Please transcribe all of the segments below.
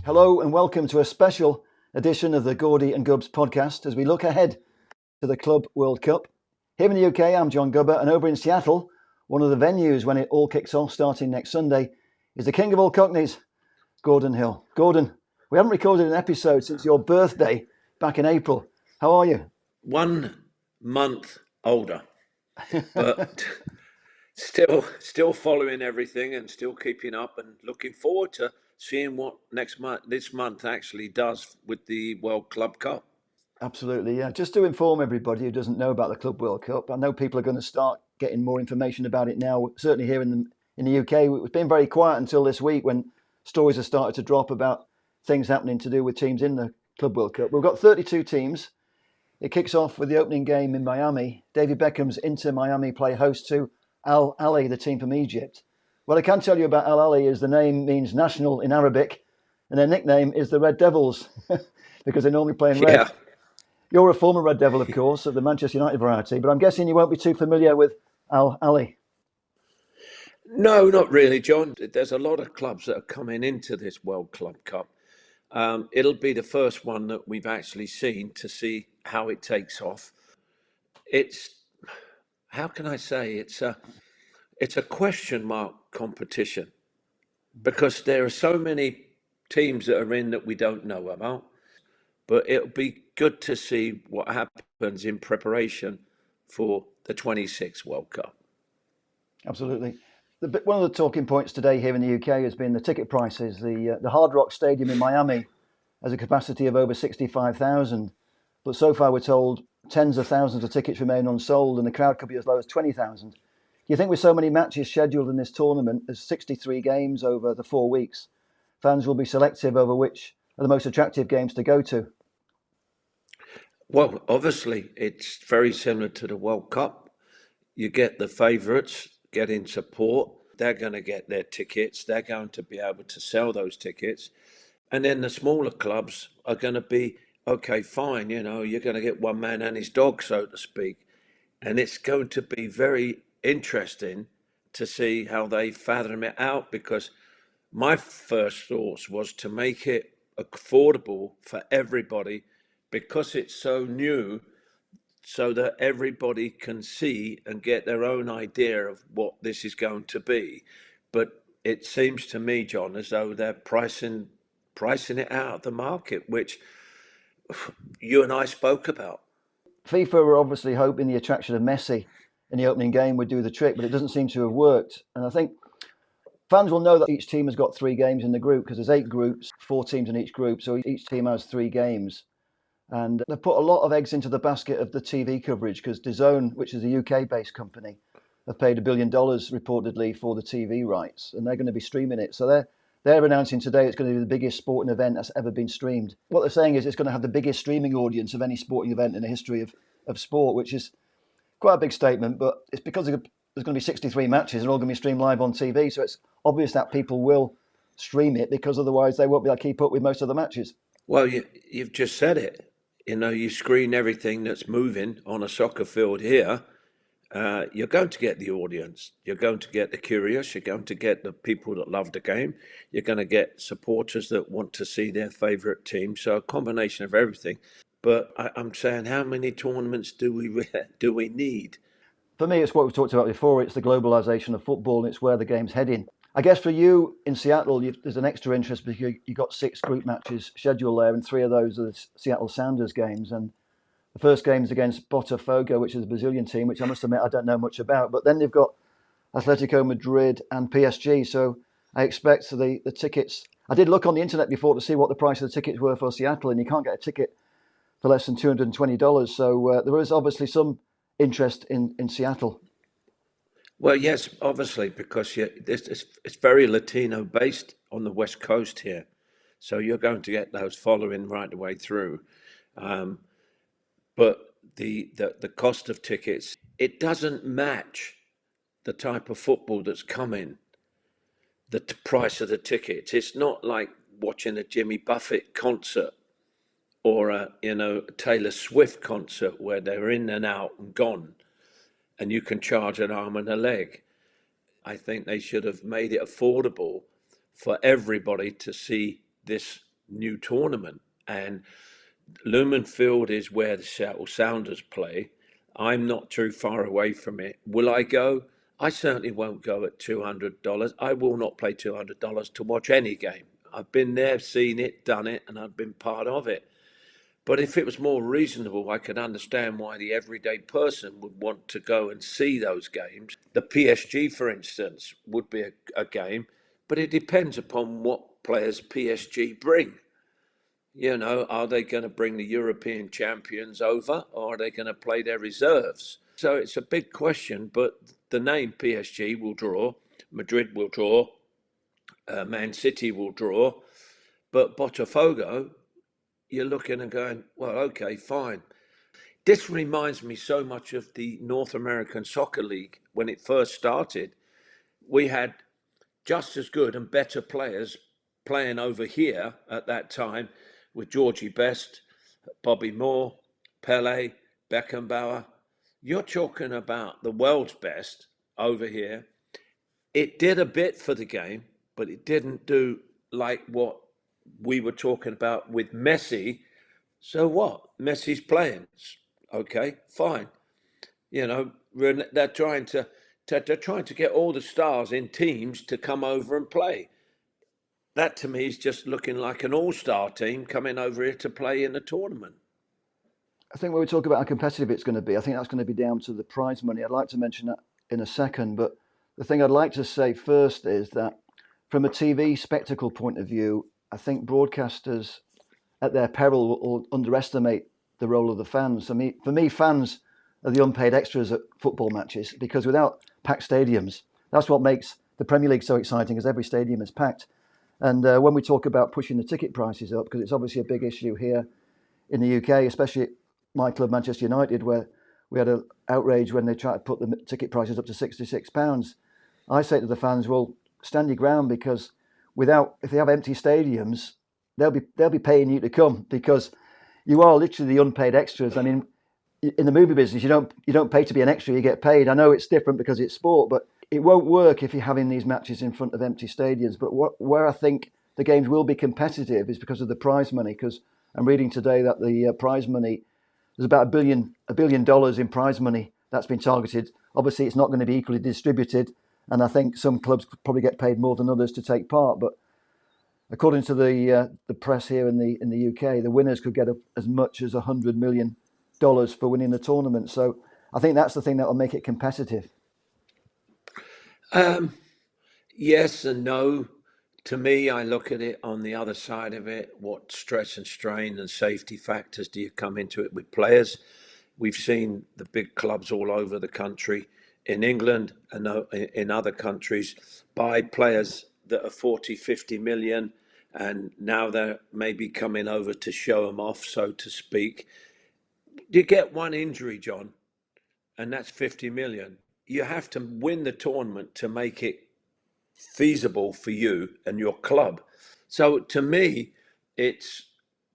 Hello and welcome to a special edition of the Gordy and Gubbs Podcast as we look ahead to the Club World Cup. Here in the UK, I'm John Gubber, and over in Seattle, one of the venues when it all kicks off starting next Sunday is the king of all cockneys, Gordon Hill. Gordon, we haven't recorded an episode since your birthday back in April. How are you? 1 month older, but still following everything and still keeping up and looking forward to seeing what this month actually does with the World Club Cup. Absolutely, yeah. Just to inform everybody who doesn't know about the Club World Cup, I know people are going to start getting more information about it now. Certainly here in the UK, it's been very quiet until this week when stories have started to drop about things happening to do with teams in the Club World Cup. We've got 32 teams. It kicks off with the opening game in Miami. David Beckham's Inter Miami play host to Al Ahly, the team from Egypt. What I can tell you about Al Ahly is the name means national in Arabic, and their nickname is the Red Devils because they normally play in red. Yeah. You're a former Red Devil, of course, of the Manchester United variety, but I'm guessing you won't be too familiar with Al Ahly. No, not really, John. There's a lot of clubs that are coming into this World Club Cup. It'll be the first one that we've actually seen to see how it takes off. It's, how can I say, it's a question mark competition because there are so many teams that are in that we don't know about. But it'll be good to see what happens in preparation for the 26th World Cup. Absolutely. One of the talking points today here in the UK has been the ticket prices. The Hard Rock Stadium in Miami has a capacity of over 65,000. But so far we're told tens of thousands of tickets remain unsold and the crowd could be as low as 20,000. Do you think with so many matches scheduled in this tournament, there's 63 games over the 4 weeks, fans will be selective over which are the most attractive games to go to? Well, obviously, it's very similar to the World Cup. You get the favourites getting support. They're going to get their tickets. They're going to be able to sell those tickets. And then the smaller clubs are going to be, okay, fine, you're going to get one man and his dog, so to speak. And it's going to be very interesting to see how they fathom it out because my first thoughts was to make it affordable for everybody because it's so new, so that everybody can see and get their own idea of what this is going to be. But it seems to me, John, as though they're pricing it out of the market, which you and I spoke about. FIFA were obviously hoping the attraction of Messi in the opening game would do the trick, but it doesn't seem to have worked. And I think fans will know that each team has got 3 games in the group because there's 8 groups, 4 teams in each group, so each team has 3 games. And they've put a lot of eggs into the basket of the TV coverage because DAZN, which is a UK-based company, have paid $1 billion reportedly for the TV rights, and they're going to be streaming it. So they're announcing today it's going to be the biggest sporting event that's ever been streamed. What they're saying is it's going to have the biggest streaming audience of any sporting event in the history of sport, which is quite a big statement, but it's because there's going to be 63 matches and all going to be streamed live on TV, so it's obvious that people will stream it because otherwise they won't be able to keep up with most of the matches. Well, you've just said it. You screen everything that's moving on a soccer field here. You're going to get the audience. You're going to get the curious. You're going to get the people that love the game. You're going to get supporters that want to see their favourite team. So a combination of everything. But I'm saying, how many tournaments do we need? For me, it's what we've talked about before. It's the globalisation of football, and it's where the game's heading. I guess for you in Seattle, there's an extra interest because you've got 6 group matches scheduled there, and 3 of those are the Seattle Sounders games. And the first game is against Botafogo, which is a Brazilian team, which I must admit I don't know much about. But then they've got Atletico Madrid and PSG. So I expect the tickets. I did look on the internet before to see what the price of the tickets were for Seattle, and you can't get a ticket for less than $220. So there is obviously some interest in Seattle. Well, yes, obviously, because it's very Latino based on the West Coast here. So you're going to get those following right the way through. But the cost of tickets, it doesn't match the type of football that's coming, the price of the tickets. It's not like watching a Jimmy Buffett concert or a Taylor Swift concert where they're in and out and gone and you can charge an arm and a leg. I think they should have made it affordable for everybody to see this new tournament. And Lumen Field is where the Seattle Sounders play. I'm not too far away from it. Will I go? I certainly won't go at $200. I will not pay $200 to watch any game. I've been there, seen it, done it, and I've been part of it. But if it was more reasonable, I could understand why the everyday person would want to go and see those games. The PSG, for instance, would be a game, but it depends upon what players PSG bring. You know, are they going to bring the European champions over, or are they going to play their reserves? So it's a big question, but the name PSG will draw, Madrid will draw, Man City will draw, but Botafogo, you're looking and going, well, okay, fine. This reminds me so much of the North American Soccer League when it first started. We had just as good and better players playing over here at that time with Georgie Best, Bobby Moore, Pele, Beckenbauer. You're talking about the world's best over here. It did a bit for the game, but it didn't do like what we were talking about with Messi. So what? Messi's playing. Okay, fine. You know, they're trying to get all the stars in teams to come over and play. That to me is just looking like an all-star team coming over here to play in a tournament. I think when we talk about how competitive it's going to be, I think that's going to be down to the prize money. I'd like to mention that in a second, but the thing I'd like to say first is that from a TV spectacle point of view, I think broadcasters at their peril will underestimate the role of the fans. For me, fans are the unpaid extras at football matches, because without packed stadiums, that's what makes the Premier League so exciting, because every stadium is packed. And when we talk about pushing the ticket prices up, because it's obviously a big issue here in the UK, especially at my club, Manchester United, where we had an outrage when they tried to put the ticket prices up to £66. I say to the fans, well, stand your ground, because if they have empty stadiums, they'll be paying you to come, because you are literally the unpaid extras. I mean, in the movie business, you don't pay to be an extra, you get paid. I know it's different because it's sport, but it won't work if you're having these matches in front of empty stadiums. But where I think the games will be competitive is because of the prize money, because I'm reading today that the prize money, there's about $1 billion in prize money that's been targeted. Obviously, it's not going to be equally distributed, and I think some clubs could probably get paid more than others to take part. But according to the press here in the UK, the winners could get as much as $100 million for winning the tournament. So I think that's the thing that will make it competitive. Yes and no. To me, I look at it on the other side of it. What stress and strain and safety factors do you come into it with players? We've seen the big clubs all over the country, in England and in other countries, buy players that are 40, 50 million, and now they're maybe coming over to show them off, so to speak. You get one injury, John, and that's 50 million. You have to win the tournament to make it feasible for you and your club. So to me, it's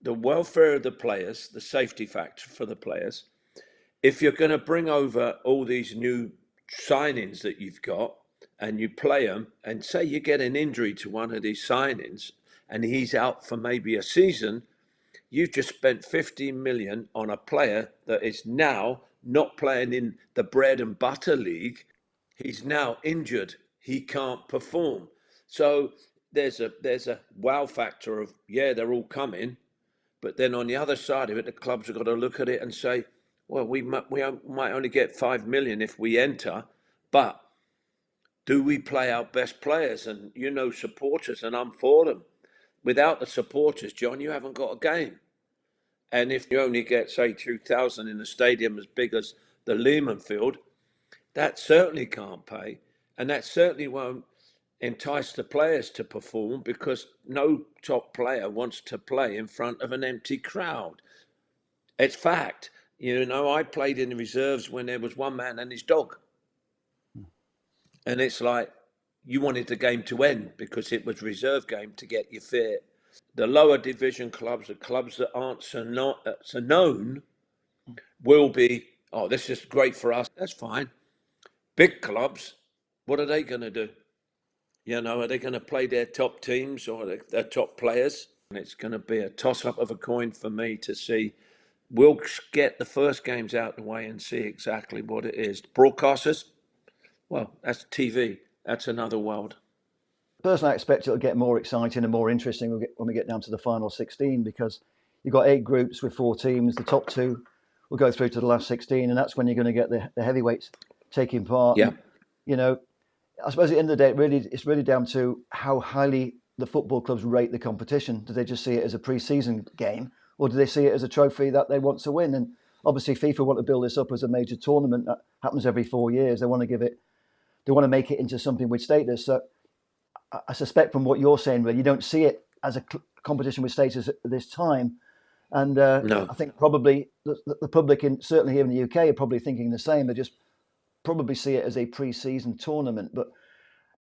the welfare of the players, the safety factor for the players. If you're going to bring over all these new signings that you've got and you play them, and say you get an injury to one of these signings and he's out for maybe a season, you've just spent 15 million on a player that is now not playing in the bread and butter league. He's now injured. He can't perform. So there's a wow factor of, yeah, they're all coming. But then on the other side of it, the clubs have got to look at it and say, well, we might only get 5 million if we enter, but do we play our best players? And supporters, and I'm for them. Without the supporters, John, you haven't got a game. And if you only get, say, 2,000 in a stadium as big as the Lehman Field, that certainly can't pay. And that certainly won't entice the players to perform, because no top player wants to play in front of an empty crowd. It's fact. I played in the reserves when there was one man and his dog. And it's like, you wanted the game to end because it was reserve game to get you fit. The lower division clubs, the clubs that aren't so known, will be, oh, this is great for us. That's fine. Big clubs, what are they going to do? You know, are they going to play their top teams or their top players? And it's going to be a toss-up of a coin for me to see. We'll get the first games out of the way and see exactly what it is. Broadcasters, well, that's TV. That's another world. Personally, I expect it'll get more exciting and more interesting when we get down to the final 16, because you've got 8 groups with 4 teams. The top 2 will go through to the last 16, and that's when you're going to get the heavyweights taking part. Yeah. And, you know, I suppose at the end of the day, it's really down to how highly the football clubs rate the competition. Do they just see it as a pre-season game, or do they see it as a trophy that they want to win? And obviously, FIFA want to build this up as a major tournament that happens every 4 years. They want to make it into something with status. So I suspect from what you're saying, Will, you don't see it as a competition with status at this time. And No. I think probably the public, certainly here in the UK, are probably thinking the same. They just probably see it as a pre-season tournament. But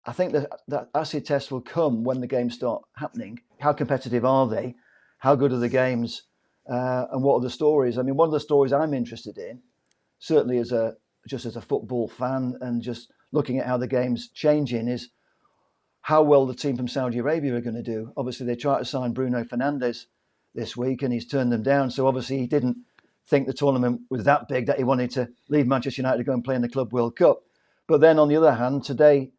I think that acid test will come when the games start happening. How competitive are they? How good are the games? And what are the stories? I mean, one of the stories I'm interested in, certainly as a football fan and just looking at how the game's changing, is how well the team from Saudi Arabia are going to do. Obviously, they tried to sign Bruno Fernandes this week and he's turned them down. So obviously he didn't think the tournament was that big that he wanted to leave Manchester United to go and play in the Club World Cup. But then on the other hand, today,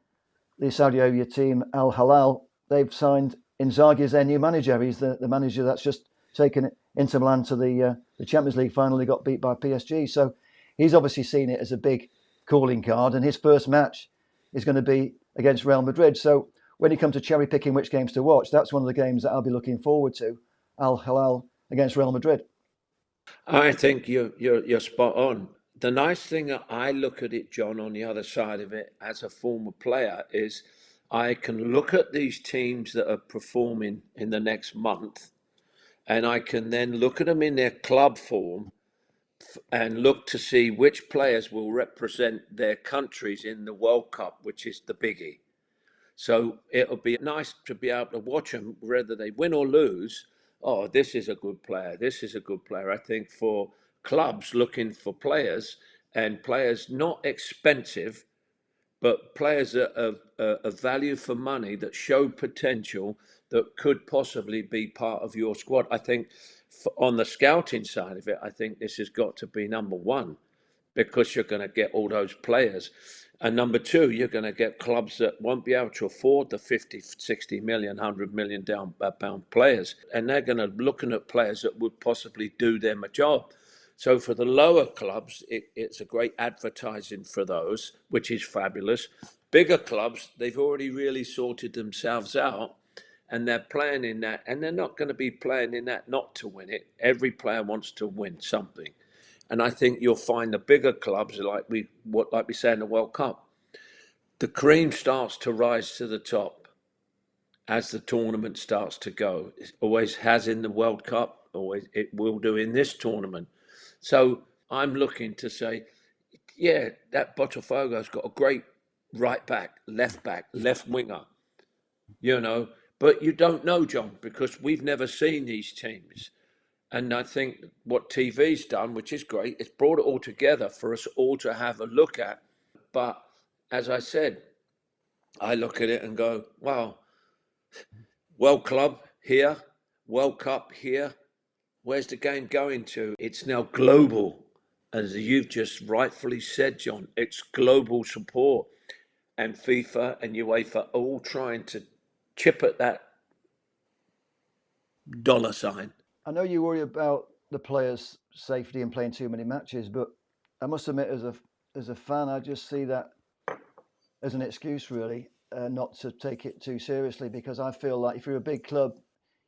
the Saudi Arabia team, Al Hilal, they've signed Inzaghi as their new manager. He's the manager that's just taken Inter Milan to the Champions League final. They got beat by PSG. So he's obviously seen it as a big calling card. And his first match is going to be against Real Madrid. So when you come to cherry picking which games to watch, that's one of the games that I'll be looking forward to. Al Hilal against Real Madrid. I think you're spot on. The nice thing that I look at it, John, on the other side of it as a former player, is I can look at these teams that are performing in the next month, and I can then look at them in their club form and look to see which players will represent their countries in the World Cup, which is the biggie. So it'll be nice to be able to watch them, whether they win or lose. Oh, this is a good player. This is a good player. I think for clubs looking for players, and players not expensive, but players that are of value for money, that show potential, that could possibly be part of your squad. I think on the scouting side of it, I think this has got to be number one, because you're going to get all those players. And number two, you're going to get clubs that won't be able to afford the 50, 60 million, 100 million pound players. And they're going to be looking at players that would possibly do them a job. So for the lower clubs, it's a great advertising for those, which is fabulous. Bigger clubs, they've already really sorted themselves out, and they're playing in that. And they're not going to be playing in that not to win it. Every player wants to win something. And I think you'll find the bigger clubs, like we say in the World Cup, the cream starts to rise to the top as the tournament starts to go. It always has in the World Cup, always it will do in this tournament. So I'm looking to say, yeah, that Botafogo's got a great right back, left winger, but you don't know, John, because we've never seen these teams. And I think what TV's done, which is great, it's brought it all together for us all to have a look at. But as I said, I look at it and go, wow, World Club here, World Cup here. Where's the game going to? It's now global. As you've just rightfully said, John, it's global support. And FIFA and UEFA are all trying to chip at that dollar sign. I know you worry about the players' safety and playing too many matches, but I must admit, as a fan, I just see that as an excuse, really, not to take it too seriously. Because I feel like if you're a big club,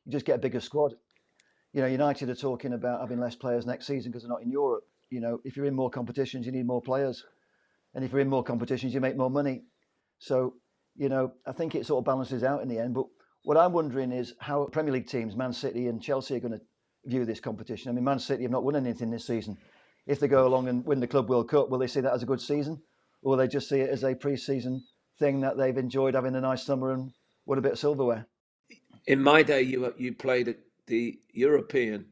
you just get a bigger squad. United are talking about having less players next season because they're not in Europe. If you're in more competitions, you need more players, and if you're in more competitions, you make more money. So, I think it sort of balances out in the end. But what I'm wondering is how Premier League teams, Man City and Chelsea, are going to view this competition. I mean, Man City have not won anything this season. If they go along and win the Club World Cup, will they see that as a good season? Or will they just see it as a pre-season thing that they've enjoyed having a nice summer and won a bit of silverware? In my day, you played the European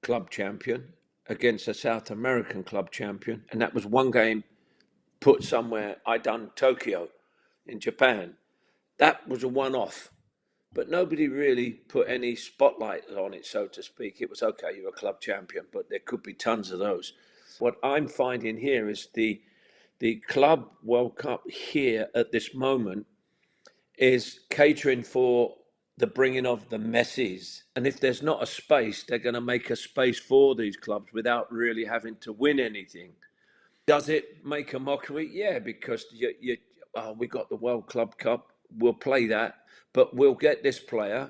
club champion against a South American club champion, and that was one game put somewhere. I done Tokyo in Japan. That was a one-off, but nobody really put any spotlight on it, so to speak. It was okay, you're a club champion, but there could be tons of those. What I'm finding here is the Club World Cup here at this moment is catering for the bringing of the Messis. And if there's not a space, they're going to make a space for these clubs without really having to win anything. Does it make a mockery? Yeah, because we got the World Club Cup. We'll play that, but we'll get this player,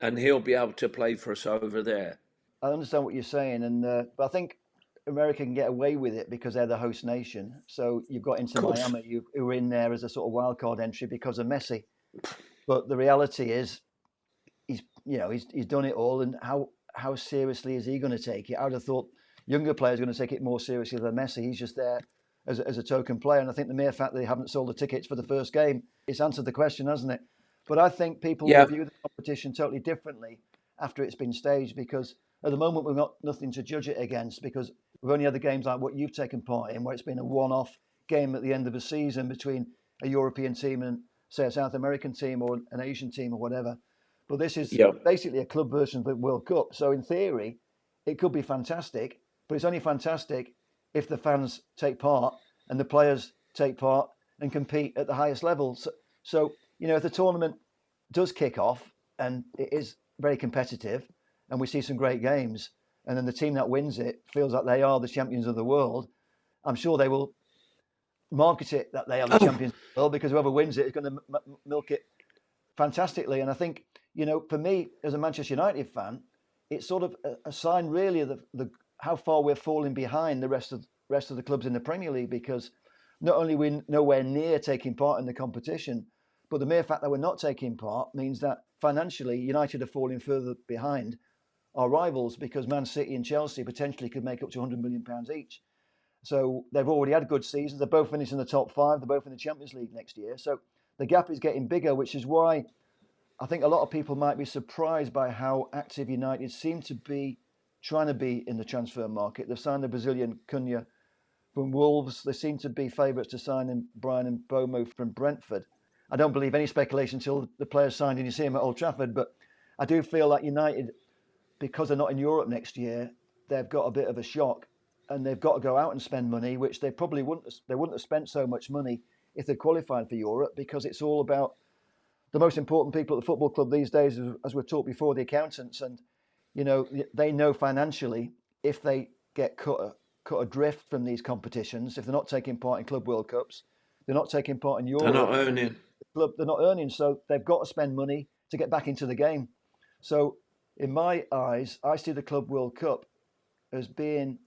and he'll be able to play for us over there. I understand what you're saying, and but I think America can get away with it because they're the host nation. So you've got Inter Miami, who are in there as a sort of wild card entry because of Messi. But the reality is, he's done it all, and how seriously is he going to take it? I would have thought younger players are going to take it more seriously than Messi. He's just there as a token player, and I think the mere fact that they haven't sold the tickets for the first game, it's answered the question, hasn't it? But I think people will view the competition totally differently after it's been staged, because at the moment we've got nothing to judge it against, because we've only had the games like what you've taken part in, where it's been a one-off game at the end of a season between a European team and, say, a South American team or an Asian team or whatever. But this is basically a club version of the World Cup. So in theory, it could be fantastic, but it's only fantastic if the fans take part and the players take part and compete at the highest level. So if the tournament does kick off and it is very competitive and we see some great games, and then the team that wins it feels like they are the champions of the world, I'm sure they will market it that they are the champions of the world, because whoever wins it is going to milk it fantastically. And I think, for me as a Manchester United fan, it's sort of a sign really of the how far we're falling behind the rest of the clubs in the Premier League, because not only we're nowhere near taking part in the competition, but the mere fact that we're not taking part means that financially United are falling further behind our rivals, because Man City and Chelsea potentially could make up to £100 million each. So they've already had good seasons. They're both finished in the top five. They're both in the Champions League next year. So the gap is getting bigger, which is why I think a lot of people might be surprised by how active United seem to be trying to be in the transfer market. They've signed the Brazilian Cunha from Wolves. They seem to be favourites to sign in Brian Mbomo from Brentford. I don't believe any speculation until the player's signed and you see him at Old Trafford. But I do feel like United, because they're not in Europe next year, they've got a bit of a shock, and they've got to go out and spend money, which they probably wouldn't have spent so much money if they qualified for Europe, because it's all about the most important people at the football club these days, as we've talked before, the accountants. And they know financially, if they get cut adrift from these competitions, if they're not taking part in Club World Cups, they're not taking part in Europe. They're not earning. They're not earning, so they've got to spend money to get back into the game. So in my eyes, I see the Club World Cup as being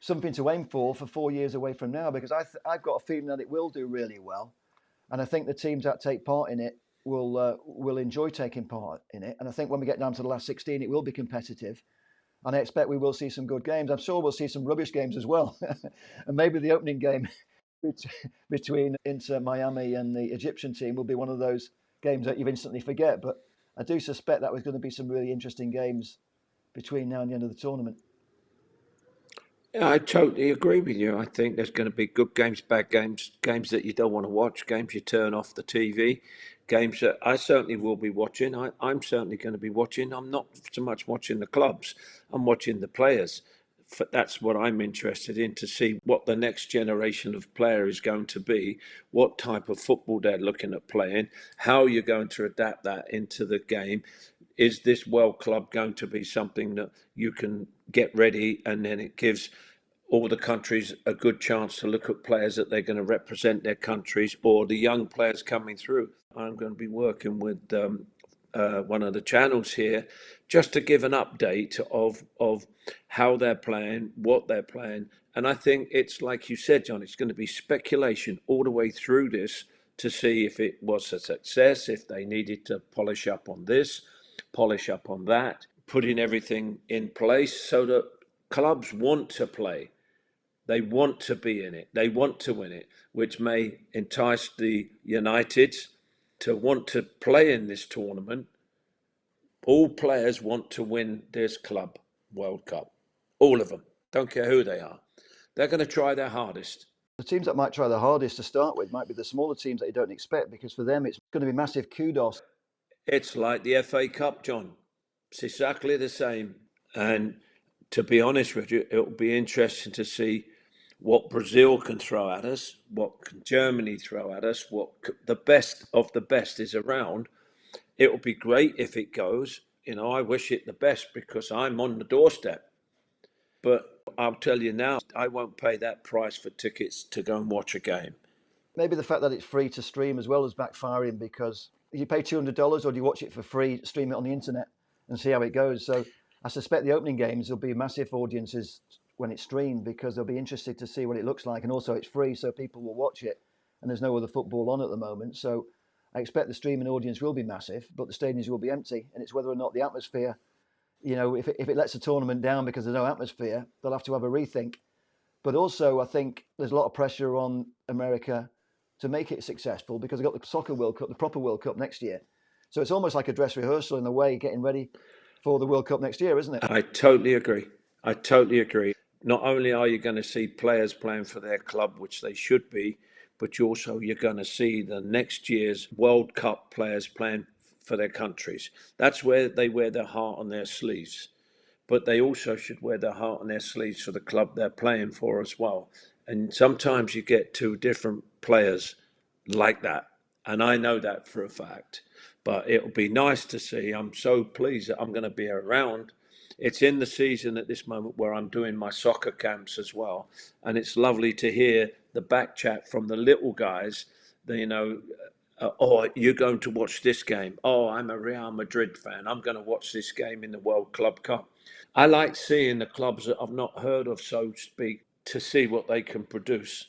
something to aim for 4 years away from now, because I've got a feeling that it will do really well, and I think the teams that take part in it will enjoy taking part in it. And I think when we get down to the last 16, it will be competitive, and I expect we will see some good games. I'm sure we'll see some rubbish games as well, and maybe the opening game between Inter Miami and the Egyptian team will be one of those games that you instantly forget. But I do suspect that there's going to be some really interesting games between now and the end of the tournament. Yeah, I totally agree with you. I think there's going to be good games, bad games, games that you don't want to watch, games you turn off the TV, games that I certainly will be watching. I'm certainly going to be watching. I'm not so much watching the clubs, I'm watching the players. That's what I'm interested in, to see what the next generation of player is going to be, what type of football they're looking at playing, how you're going to adapt that into the game. Is this World Club going to be something that you can get ready, and then it gives all the countries a good chance to look at players that they're going to represent their countries, or the young players coming through? I'm going to be working with one of the channels here just to give an update of how they're playing, what they're playing. And I think it's like you said, John, it's going to be speculation all the way through this to see if it was a success, if they needed to polish up on this, polish up on that, putting everything in place so that clubs want to play. They want to be in it. They want to win it, which may entice the Uniteds to want to play in this tournament. All players want to win this Club World Cup. All of them. Don't care who they are. They're going to try their hardest. The teams that might try the hardest to start with might be the smaller teams that you don't expect, because for them it's going to be massive kudos. It's like the FA Cup, John. It's exactly the same. And to be honest with you, it'll be interesting to see what Brazil can throw at us, what can Germany throw at us, what the best of the best is around. It'll be great if it goes. I wish it the best because I'm on the doorstep. But I'll tell you now, I won't pay that price for tickets to go and watch a game. Maybe the fact that it's free to stream as well as backfiring, because you pay $200 or do you watch it for free, stream it on the internet and see how it goes. So I suspect the opening games will be massive audiences when it's streamed, because they'll be interested to see what it looks like. And also it's free, so people will watch it. And there's no other football on at the moment. So I expect the streaming audience will be massive, but the stadiums will be empty. And it's whether or not the atmosphere, if it lets the tournament down because there's no atmosphere, they'll have to have a rethink. But also, I think there's a lot of pressure on America to make it successful, because they've got the Soccer World Cup, the proper World Cup next year. So it's almost like a dress rehearsal in a way, getting ready for the World Cup next year, isn't it? I totally agree. Not only are you going to see players playing for their club, which they should be, but you're going to see the next year's World Cup players playing for their countries. That's where they wear their heart on their sleeves. But they also should wear their heart on their sleeves for the club they're playing for as well. And sometimes you get two different players like that. And I know that for a fact. But it'll be nice to see. I'm so pleased that I'm going to be around. It's in the season at this moment where I'm doing my soccer camps as well. And it's lovely to hear the back chat from the little guys, oh, you're going to watch this game. Oh, I'm a Real Madrid fan. I'm going to watch this game in the World Club Cup. I like seeing the clubs that I've not heard of, so to speak, to see what they can produce.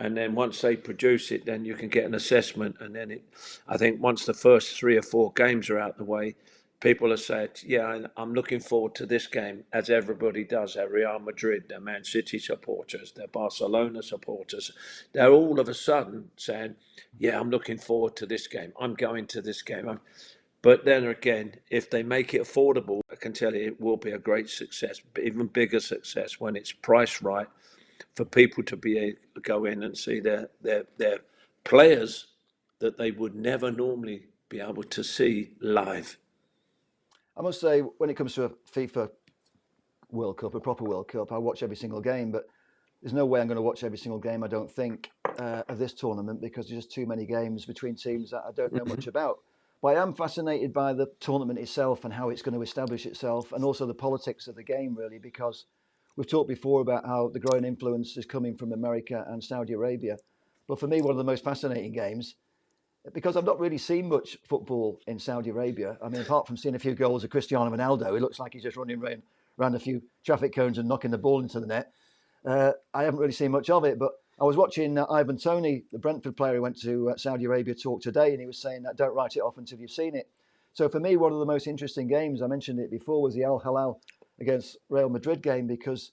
And then once they produce it, then you can get an assessment. And then I think once the first 3 or 4 games are out the way, people have said, yeah, I'm looking forward to this game, as everybody does. They're Real Madrid, they're Man City supporters, they're Barcelona supporters. They're all of a sudden saying, yeah, I'm looking forward to this game. I'm going to this game. But then again, if they make it affordable, I can tell you it will be a great success, even bigger success when it's priced right, for people to be able to go in and see their players that they would never normally be able to see live. I must say, when it comes to a FIFA World Cup, a proper World Cup, I watch every single game, but there's no way I'm going to watch every single game, I don't think, of this tournament, because there's just too many games between teams that I don't know much about. But I am fascinated by the tournament itself and how it's going to establish itself, and also the politics of the game, really, because we've talked before about how the growing influence is coming from America and Saudi Arabia. But for me, one of the most fascinating games, because I've not really seen much football in Saudi Arabia. I mean, apart from seeing a few goals of Cristiano Ronaldo, it looks like he's just running around a few traffic cones and knocking the ball into the net. I haven't really seen much of it, but I was watching Ivan Toney, the Brentford player who went to Saudi Arabia, talk today, and he was saying that don't write it off until you've seen it. So for me, one of the most interesting games, I mentioned it before, was the Al Hilal against Real Madrid game, because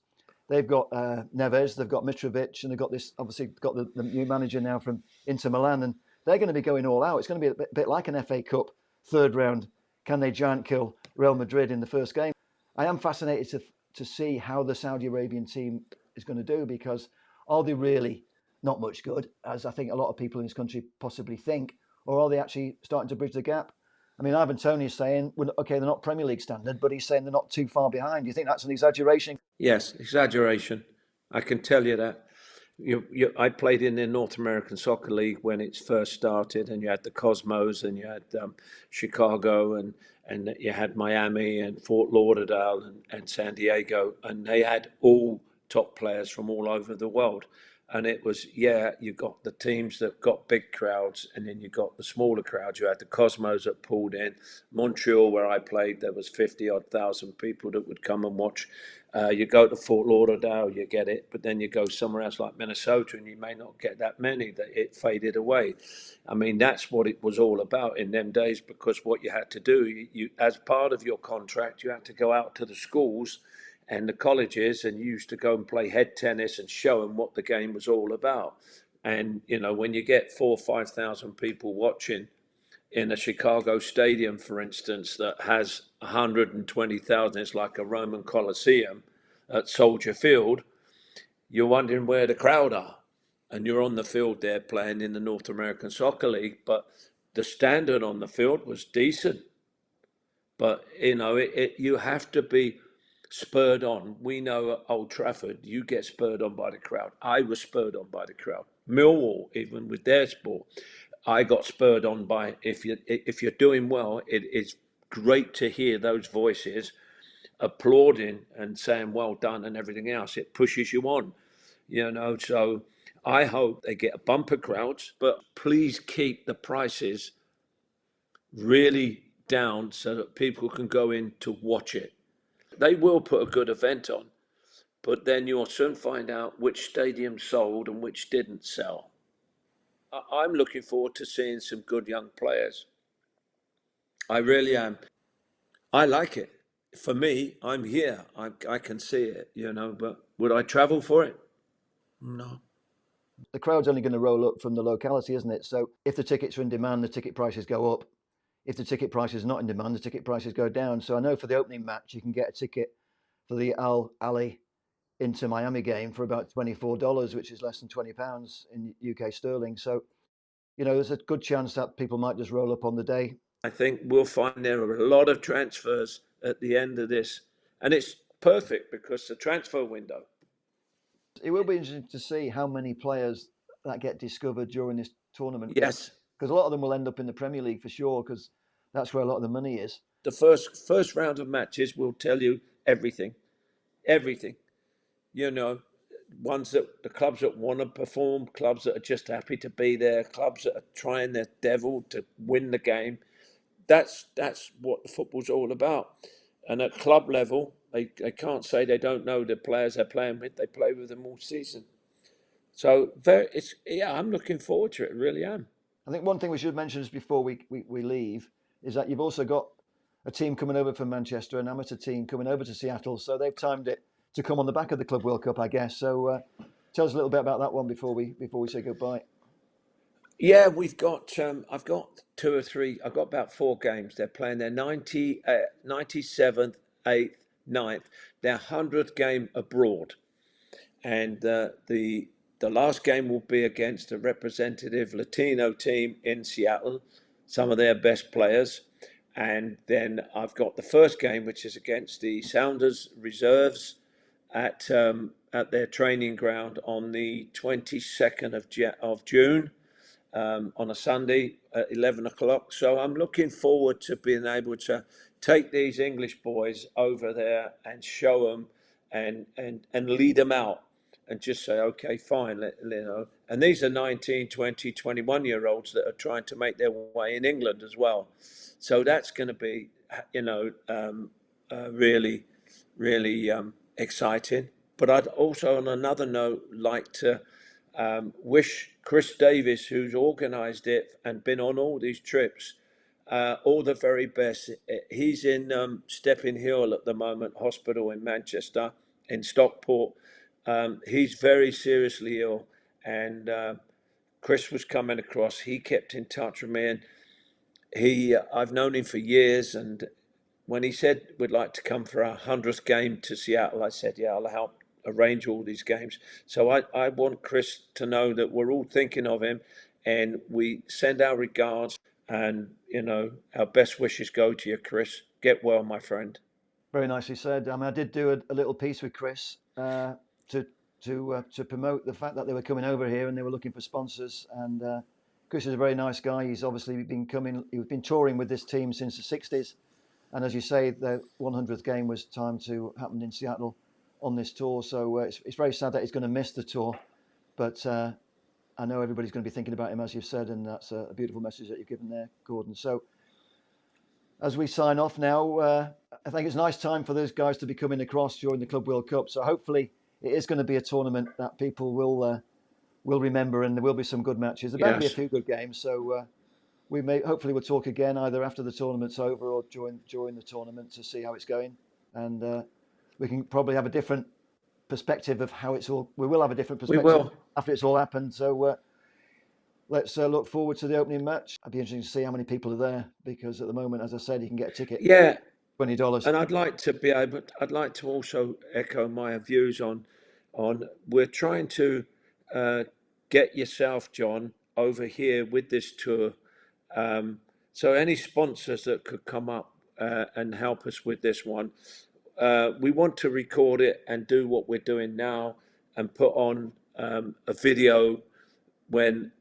they've got Neves, they've got Mitrovic, and they've got the new manager now from Inter Milan, and they're going to be going all out. It's going to be a bit like an FA Cup third round. Can they giant kill Real Madrid in the first game? I am fascinated to see how the Saudi Arabian team is going to do, because are they really not much good, as I think a lot of people in this country possibly think, or are they actually starting to bridge the gap? I mean, Ivan Toney is saying, well, okay, they're not Premier League standard, but he's saying they're not too far behind. Do you think that's an exaggeration? Yes, exaggeration. I can tell you that. I played in the North American Soccer League when it first started, and you had the Cosmos, and you had Chicago, and you had Miami, and Fort Lauderdale, and San Diego, and they had all top players from all over the world. And it was, you got the teams that got big crowds, and then you got the smaller crowds. You had the Cosmos that pulled in. Montreal, where I played, there was 50-odd thousand people that would come and watch. You go to Fort Lauderdale, you get it, but then you go somewhere else like Minnesota, and you may not get that many. That it faded away. I mean, that's what it was all about in them days, because what you had to do, you as part of your contract, you had to go out to the schools and the colleges, and you used to go and play head tennis and show them what the game was all about. And, when you get 4,000 or 5,000 people watching in a Chicago stadium, for instance, that has 120,000, it's like a Roman Colosseum at Soldier Field, you're wondering where the crowd are. and you're on the field there playing in the North American Soccer League, but the standard on the field was decent. But, you have to be spurred on. We know at Old Trafford, you get spurred on by the crowd. I was spurred on by the crowd. Millwall, even with their sport, I got spurred on by, if you're doing well, it is great to hear those voices applauding and saying well done and everything else. It pushes you on, so I hope they get a bumper crowds, but please keep the prices really down so that people can go in to watch it. They will put a good event on, but then you'll soon find out which stadium sold and which didn't sell. I'm looking forward to seeing some good young players. I really am. I like it. For me, I'm here. I can see it, but would I travel for it? No. The crowd's only going to roll up from the locality, isn't it? So if the tickets are in demand, the ticket prices go up. If the ticket price is not in demand, the ticket prices go down. So I know for the opening match, you can get a ticket for the Al Ali Inter Miami game for about $24, which is less than £20 in UK sterling. So, there's a good chance that people might just roll up on the day. I think we'll find there are a lot of transfers at the end of this. And it's perfect because the transfer window. It will be interesting to see how many players that get discovered during this tournament. Yes. Because a lot of them will end up in the Premier League for sure, because that's where a lot of the money is. The first round of matches will tell you everything. Everything. Ones that the clubs that want to perform, clubs that are just happy to be there, clubs that are trying their devil to win the game. That's what the football's all about. And at club level, they can't say they don't know the players they're playing with. They play with them all season. So I'm looking forward to it. I really am. I think one thing we should mention just before we leave is that you've also got a team coming over from Manchester, an amateur team coming over to Seattle. So they've timed it to come on the back of the Club World Cup, I guess. So tell us a little bit about that one before we say goodbye. Yeah, I've got 2 or 3. I've got about 4 games. They're playing their 97th, 8th, 9th, their 100th game abroad. And the last game will be against a representative Latino team in Seattle, some of their best players. And then I've got the first game, which is against the Sounders Reserves at their training ground on the 22nd of June. On a Sunday at 11 o'clock. So I'm looking forward to being able to take these English boys over there and show them and lead them out and just say, okay, fine, And these are 19, 20, 21-year-olds that are trying to make their way in England as well. So that's going to be, really, really exciting. But I'd also, on another note, like to wish Chris Davis, who's organised it and been on all these trips, all the very best. He's in Stepping Hill at the moment, hospital in Manchester, in Stockport. He's very seriously ill, and Chris was coming across. He kept in touch with me, and I've known him for years. And when he said we'd like to come for our 100th game to Seattle, I said, yeah, I'll help arrange all these games. So I want Chris to know that we're all thinking of him, and we send our regards, and our best wishes go to you, Chris. Get well, my friend. Very nicely said. I did do a little piece with Chris to promote the fact that they were coming over here and they were looking for sponsors. And Chris is a very nice guy. He's obviously been touring with this team since the 60s. And as you say, the 100th game was timed to happen in Seattle on this tour. So it's very sad that he's going to miss the tour. But I know everybody's going to be thinking about him, as you've said, and that's a beautiful message that you've given there, Gordon. So as we sign off now, I think it's a nice time for those guys to be coming across during the Club World Cup. So hopefully it is going to be a tournament that people will remember, and there will be some good matches. There better be a few good games. So hopefully we'll talk again either after the tournament's over or during the tournament to see how it's going. And we can probably have a different perspective of how it's all. We will have a different perspective after it's all happened. So let's look forward to the opening match. It'd be interesting to see how many people are there, because at the moment, as I said, you can get a ticket. Yeah, $20. And I'd like to also echo my views on. We're trying to get yourself, John, over here with this tour. So any sponsors that could come up and help us with this one, we want to record it and do what we're doing now and put on a video when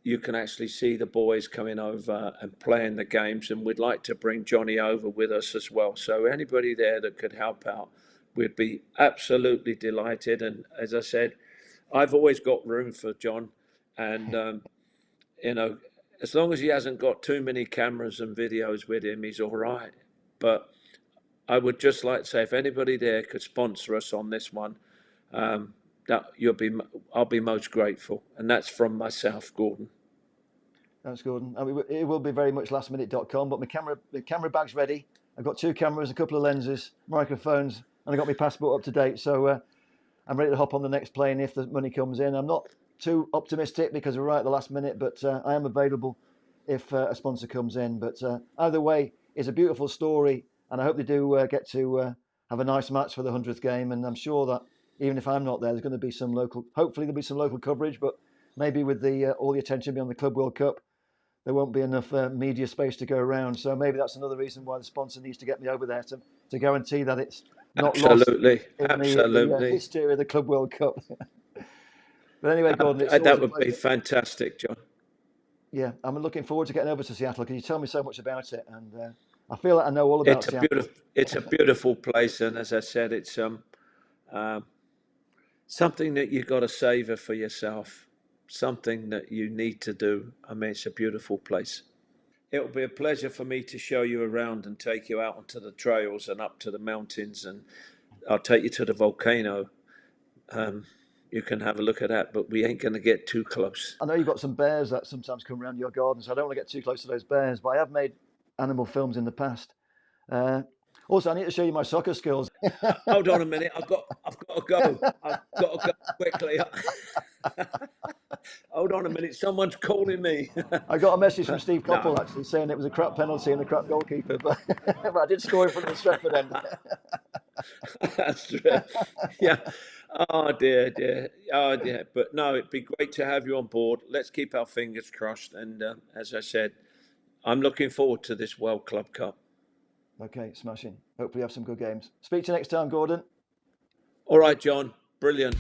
you can actually see the boys coming over and playing the games. And we'd like to bring Johnny over with us as well. So anybody there that could help out, we'd be absolutely delighted. And as I said, I've always got room for John. And, as long as he hasn't got too many cameras and videos with him, he's all right. But I would just like to say, if anybody there could sponsor us on this one, I'll be most grateful. And that's from myself, Gordon. Thanks, Gordon. I mean, it will be very much lastminute.com, but the camera bag's ready. I've got 2 cameras, a couple of lenses, microphones, and I got my passport up to date. So I'm ready to hop on the next plane if the money comes in. I'm not too optimistic because we're right at the last minute, but I am available if a sponsor comes in. But either way, it's a beautiful story, and I hope they do get to have a nice match for the 100th game. And I'm sure that even if I'm not there, there's going to be hopefully there'll be some local coverage, but maybe with all the attention being on the Club World Cup, there won't be enough media space to go around. So maybe that's another reason why the sponsor needs to get me over there to guarantee that it's not lost in the history of the Club World Cup. But anyway, Gordon, that would be fantastic, John. Yeah, I'm looking forward to getting over to Seattle because you tell me so much about it, and I feel like I know all about Seattle. It's a beautiful place, and as I said, it's something that you've got to savor for yourself, something that you need to do. I mean, it's a beautiful place. It'll be a pleasure for me to show you around and take you out onto the trails and up to the mountains, and I'll take you to the volcano. You can have a look at that, but we ain't going to get too close. I know you've got some bears that sometimes come around your garden, so I don't want to get too close to those bears, but I have made animal films in the past. Also, I need to show you my soccer skills. Hold on a minute. I've got to go. I've got to go quickly. Hold on a minute. Someone's calling me. I got a message from Steve Coppell actually saying it was a crap penalty and a crap goalkeeper, but I did score in front of the Stretford end. That's true. Yeah. Oh dear. Oh dear. But no, it'd be great to have you on board. Let's keep our fingers crossed. And as I said, I'm looking forward to this World Club Cup. Okay, smashing. Hopefully you have some good games. Speak to you next time, Gordon. All right, John. Brilliant.